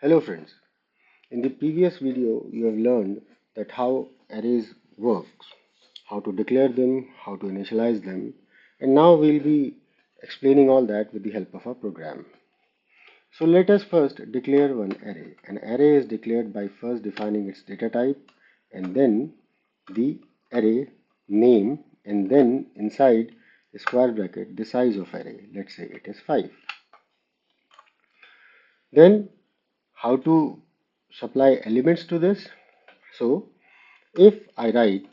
Hello friends, in the previous video you have learned that how arrays works, how to declare them, how to initialize them, and now we'll be explaining all that with the help of a program. So let us first declare one array. An array is declared by first defining its data type and then the array name and then inside the square bracket the size of array. Let's say it is 5. Then how to supply elements to this? So if I write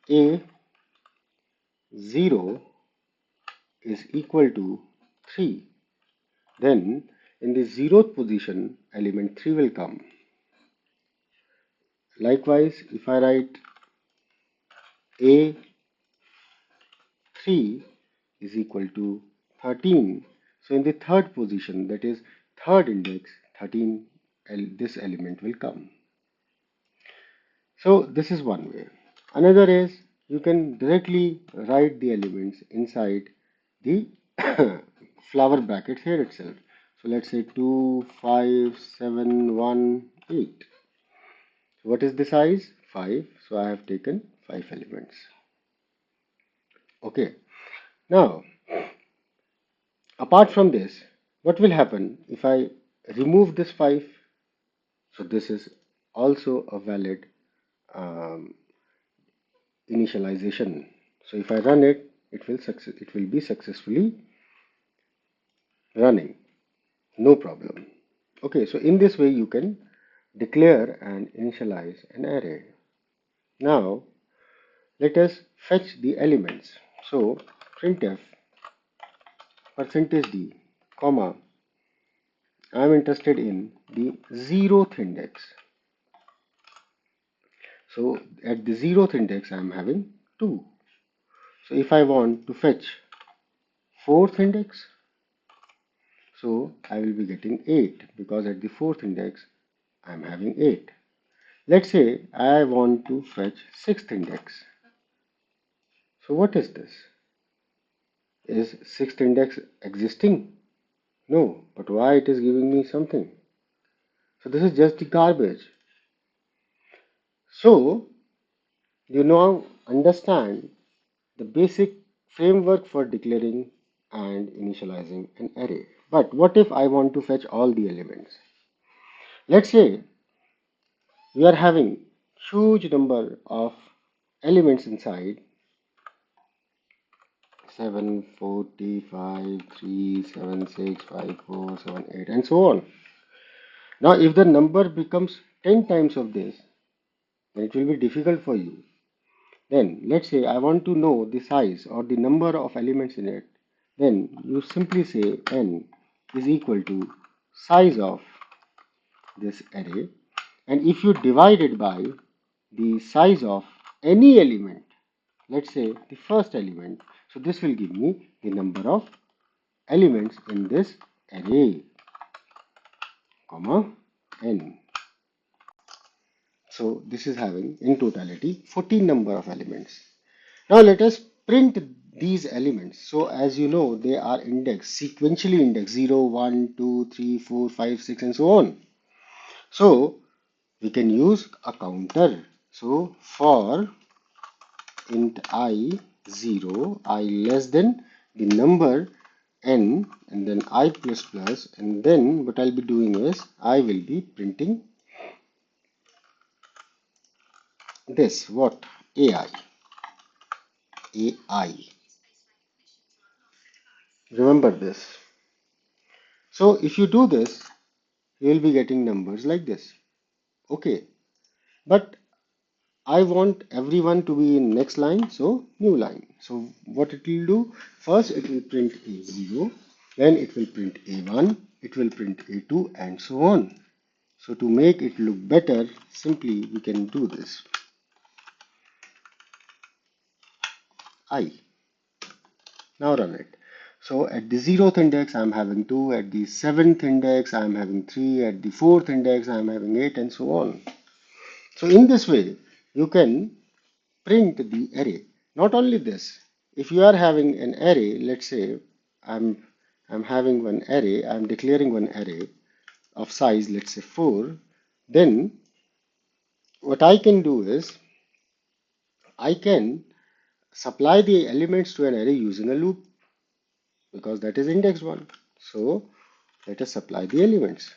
A0 is equal to 3, then in the 0th position element 3 will come. Likewise, if I write A3 is equal to 13, so in the third position, that is third index, 13, this element will come. So this is one way. Another is you can directly write the elements inside the flower brackets here itself. So let's say 2, 5, 7, 1, 8. What is the size? 5. So I have taken 5 elements. Okay. Now, apart from this, what will happen if I remove this 5? So this is also a valid um, initialization. So if I run it, it will be successfully running. No problem. Okay, so in this way you can declare and initialize an array. Now let us fetch the elements. So printf %d, comma, I am interested in the 0th index. So at the 0th index I am having 2. So if I want to fetch 4th index, so I will be getting 8 because at the 4th index I am having 8. Let's say I want to fetch 6th index. So what is this? Is 6th index existing? No, but why it is giving me something? So this is just the garbage. So you now understand the basic framework for declaring and initializing an array. But what if I want to fetch all the elements? Let's say we are having huge number of elements inside 7, 45, 3, 7, 6, 5, 4, 7, 8 and so on. Now if the number becomes 10 times of this, then it will be difficult for you. Then let's say I want to know the size or the number of elements in it. Then you simply say n is equal to size of this array, and if you divide it by the size of any element, let's say the first element, so this will give me the number of elements in this array, comma n. So this is having in totality 14 number of elements. Now let us print these elements. So as you know, they are indexed, sequentially indexed 0, 1, 2, 3, 4, 5, 6 and so on. So we can use a counter. So for int I 0, I less than the number n and then I plus plus, and then what I'll be doing is I will be printing this, what? AI. Remember this. So if you do this, you will be getting numbers like this. Okay, but I want everyone to be in next line, so new line. So what it will do? First it will print A0, then it will print A1, it will print A2 and so on. So to make it look better, simply we can do this. I. Now run it. So at the 0th index I am having 2, at the 7th index I am having 3, at the 4th index I am having 8 and so on. So in this way you can print the array. Not only this, if you are having an array, let's say I'm having one array, I'm declaring one array of size, let's say 4, then what I can do is I can supply the elements to an array using a loop because that is index 1. So let us supply the elements.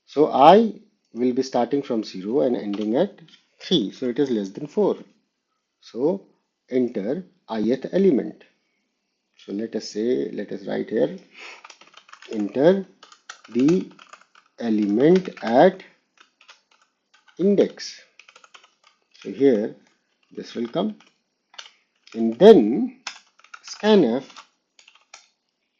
So I will be starting from 0 and ending at 3. So it is less than 4. So enter ith element. So let us say, let us write here, enter the element at index. So here this will come, and then scanf,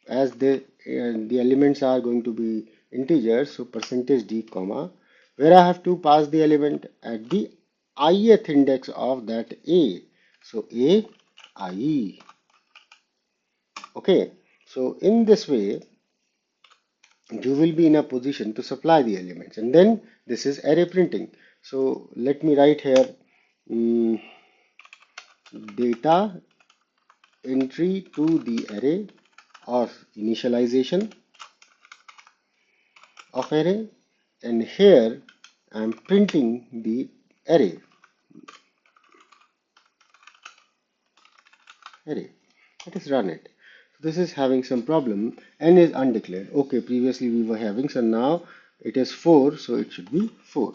as the elements are going to be integers, so percentage d comma, where I have to pass the element at the ith index of that a. So a I. Okay, so in this way you will be in a position to supply the elements, and then this is array printing. So let me write here mm, data entry to the array or initialization of array, and here I am printing the array. Let us run it. This is having some problem, n is undeclared. Okay, previously we were having, so now it is 4, so it should be 4.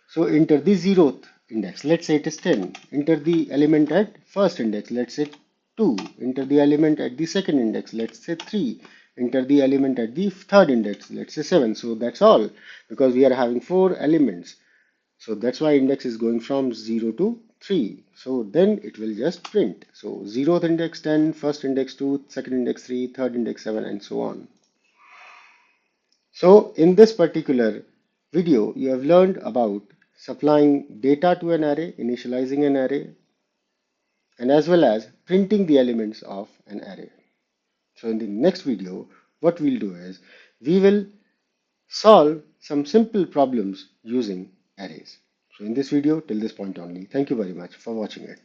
So enter the 0th index, let's say it is 10. Enter the element at first index, let's say 2. Enter the element at the second index, let's say 3. Enter the element at the third index, let's say 7. So that's all, because we are having 4 elements. So that's why index is going from 0 to 3. So then it will just print. So 0th index 10, first index 2, second index 3, third index 7, and so on. So in this particular video, you have learned about supplying data to an array, initializing an array, and as well as printing the elements of an array. So in the next video, what we'll do is we will solve some simple problems using arrays. So in this video, till this point only, thank you very much for watching it.